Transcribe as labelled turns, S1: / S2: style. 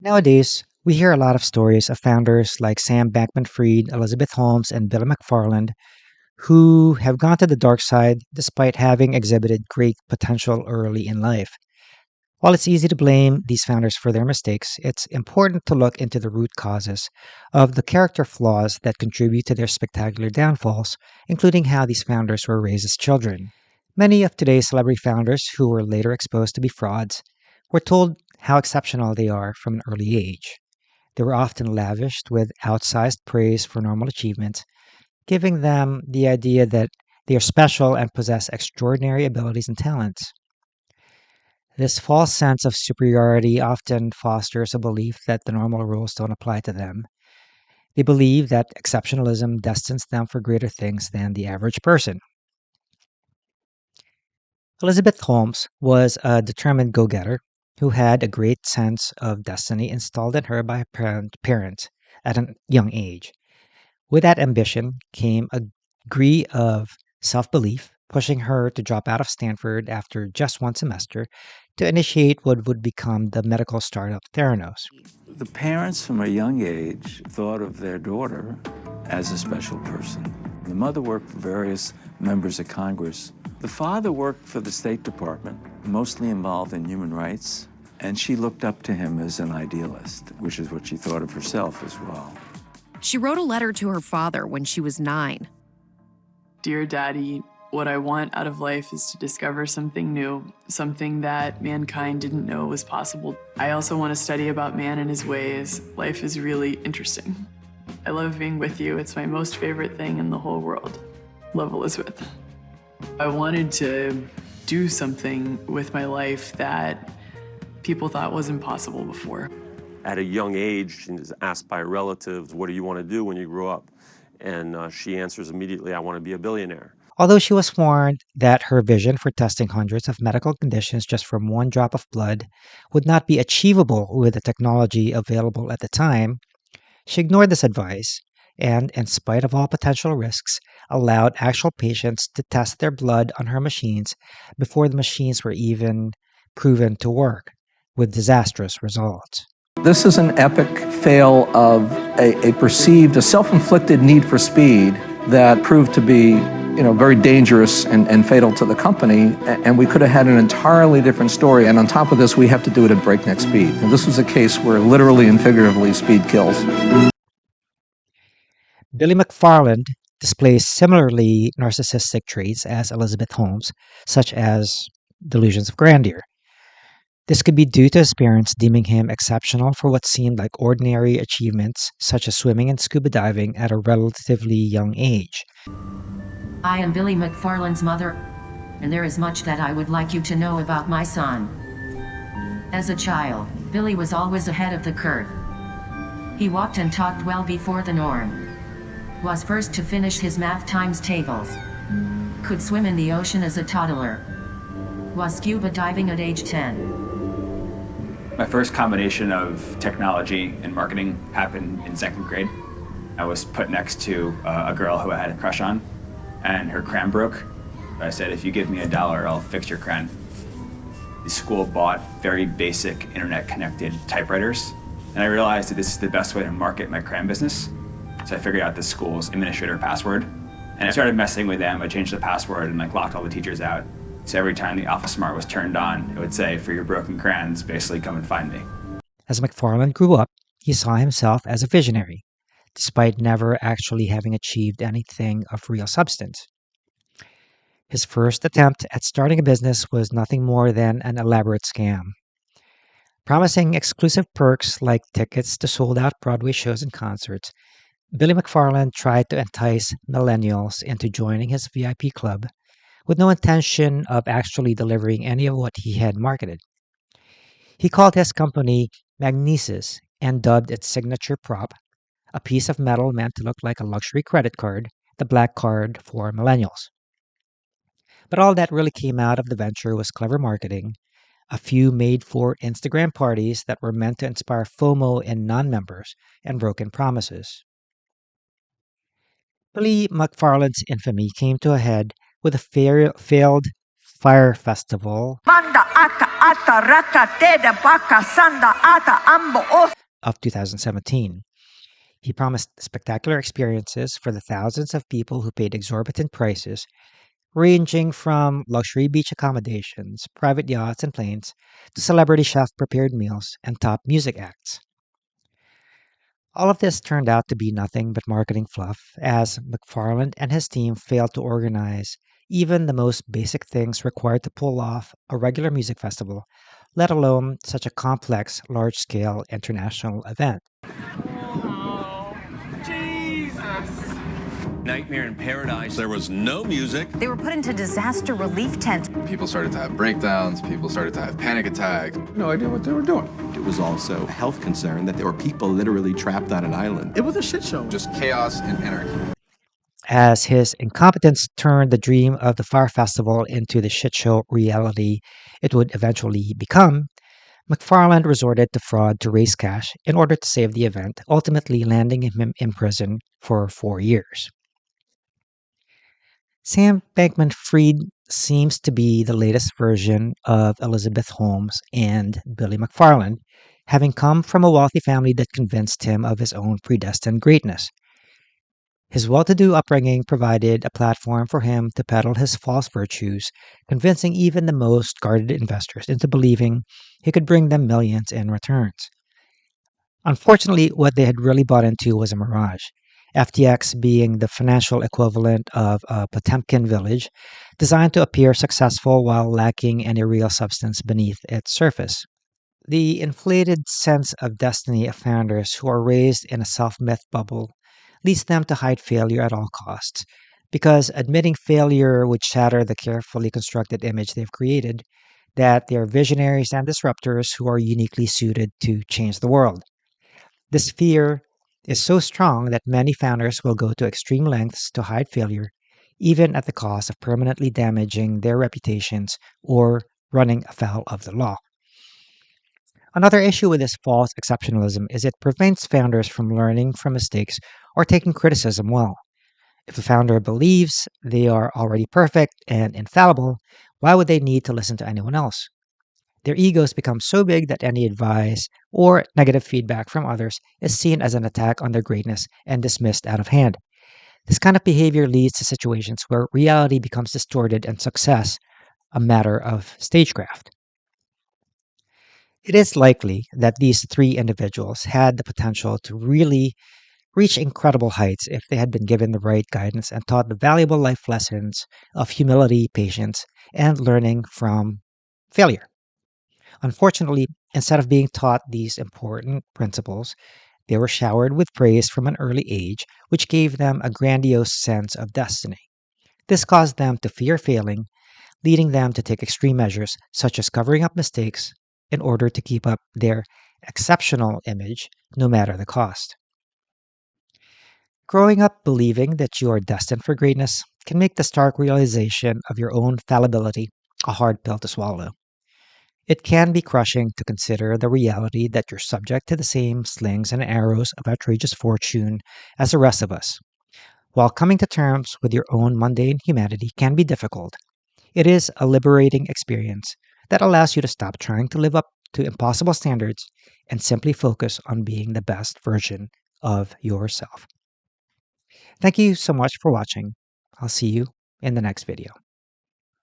S1: Nowadays, we hear a lot of stories of founders like Sam Bankman-Fried, Elizabeth Holmes, and Billy McFarland who have gone to the dark side despite having exhibited great potential early in life. While it's easy to blame these founders for their mistakes, it's important to look into the root causes of the character flaws that contribute to their spectacular downfalls, including how these founders were raised as children. Many of today's celebrity founders who were later exposed to be frauds were told how exceptional they are from an early age. They were often lavished with outsized praise for normal achievements, giving them the idea that they are special and possess extraordinary abilities and talents. This false sense of superiority often fosters a belief that the normal rules don't apply to them. They believe that exceptionalism destines them for greater things than the average person. Elizabeth Holmes was a determined go getter who had a great sense of destiny installed in her by her parents at a young age. With that ambition came a degree of self belief, pushing her to drop out of Stanford after just one semester to initiate what would become the medical startup Theranos.
S2: The parents from a young age thought of their daughter as a special person. The mother worked for various members of Congress. The father worked for the State Department, mostly involved in human rights, and she looked up to him as an idealist, which is what she thought of herself as well.
S3: She wrote a letter to her father when she was 9.
S4: Dear Daddy, what I want out of life is to discover something new, something that mankind didn't know was possible. I also want to study about man and his ways. Life is really interesting. I love being with you. It's my most favorite thing in the whole world. Love, Elizabeth. I wanted to do something with my life that people thought was impossible before.
S5: At a young age, she is asked by relatives, what do you want to do when you grow up? And she answers immediately, I want to be a billionaire.
S1: Although she was warned that her vision for testing hundreds of medical conditions just from one drop of blood would not be achievable with the technology available at the time, she ignored this advice and, in spite of all potential risks, allowed actual patients to test their blood on her machines before the machines were even proven to work, with disastrous results.
S6: This is an epic fail of a perceived, a self-inflicted need for speed that proved to be, very dangerous and fatal to the company. And we could have had an entirely different story. And on top of this, we have to do it at breakneck speed. And this was a case where literally and figuratively speed kills.
S1: Billy McFarland displays similarly narcissistic traits as Elizabeth Holmes, such as delusions of grandeur. This could be due to his parents deeming him exceptional for what seemed like ordinary achievements, such as swimming and scuba diving at a relatively young age.
S7: I am Billy McFarland's mother, and there is much that I would like you to know about my son. As a child, Billy was always ahead of the curve. He walked and talked well before the norm. Was first to finish his math times tables. Could swim in the ocean as a toddler. Was scuba diving at age 10.
S8: My first combination of technology and marketing happened in 2nd grade. I was put next to a girl who I had a crush on, and her crayon broke. I said, if you give me $1, I'll fix your crayon. The school bought very basic internet-connected typewriters, and I realized that this is the best way to market my crayon business. So I figured out the school's administrator password, and I started messing with them. I changed the password and locked all the teachers out. So every time the Office Smart was turned on, it would say, for your broken crayons, basically come and find me.
S1: As McFarland grew up, he saw himself as a visionary, despite never actually having achieved anything of real substance. His first attempt at starting a business was nothing more than an elaborate scam. Promising exclusive perks like tickets to sold out Broadway shows and concerts, Billy McFarland tried to entice millennials into joining his VIP club with no intention of actually delivering any of what he had marketed. He called his company Magnesis and dubbed its signature prop, a piece of metal meant to look like a luxury credit card, the black card for millennials. But all that really came out of the venture was clever marketing, a few made for Instagram parties that were meant to inspire FOMO in non members, and broken promises. Billy McFarland's infamy came to a head with a failed Fire Festival of 2017. He promised spectacular experiences for the thousands of people who paid exorbitant prices, ranging from luxury beach accommodations, private yachts and planes, to celebrity chef prepared meals and top music acts. All of this turned out to be nothing but marketing fluff, as McFarland and his team failed to organize even the most basic things required to pull off a regular music festival, let alone such a complex, large scale international event.
S9: Nightmare in Paradise. There was no music.
S10: They were put into disaster relief tents.
S11: People started to have breakdowns. People started to have panic attacks. No idea what they were doing.
S12: It was also a health concern that there were people literally trapped on an island.
S11: It was a shit show. Just chaos and anarchy.
S1: As his incompetence turned the dream of the Fire Festival into the shit show reality it would eventually become, McFarland resorted to fraud to raise cash in order to save the event, ultimately landing him in prison for 4 years. Sam Bankman-Fried seems to be the latest version of Elizabeth Holmes and Billy McFarland, having come from a wealthy family that convinced him of his own predestined greatness. His well-to-do upbringing provided a platform for him to peddle his false virtues, convincing even the most guarded investors into believing he could bring them millions in returns. Unfortunately, what they had really bought into was a mirage, FTX being the financial equivalent of a Potemkin village, designed to appear successful while lacking any real substance beneath its surface. The inflated sense of destiny of founders who are raised in a self-myth bubble leads them to hide failure at all costs, because admitting failure would shatter the carefully constructed image they've created that they are visionaries and disruptors who are uniquely suited to change the world. This fear is so strong that many founders will go to extreme lengths to hide failure, even at the cost of permanently damaging their reputations or running afoul of the law. Another issue with this false exceptionalism is it prevents founders from learning from mistakes or taking criticism well. If a founder believes they are already perfect and infallible, why would they need to listen to anyone else? Their egos become so big that any advice or negative feedback from others is seen as an attack on their greatness and dismissed out of hand. This kind of behavior leads to situations where reality becomes distorted and success a matter of stagecraft. It is likely that these three individuals had the potential to really reach incredible heights if they had been given the right guidance and taught the valuable life lessons of humility, patience, and learning from failure. Unfortunately, instead of being taught these important principles, they were showered with praise from an early age, which gave them a grandiose sense of destiny. This caused them to fear failing, leading them to take extreme measures such as covering up mistakes in order to keep up their exceptional image, no matter the cost. Growing up believing that you are destined for greatness can make the stark realization of your own fallibility a hard pill to swallow. It can be crushing to consider the reality that you're subject to the same slings and arrows of outrageous fortune as the rest of us. While coming to terms with your own mundane humanity can be difficult, it is a liberating experience that allows you to stop trying to live up to impossible standards and simply focus on being the best version of yourself. Thank you so much for watching. I'll see you in the next video.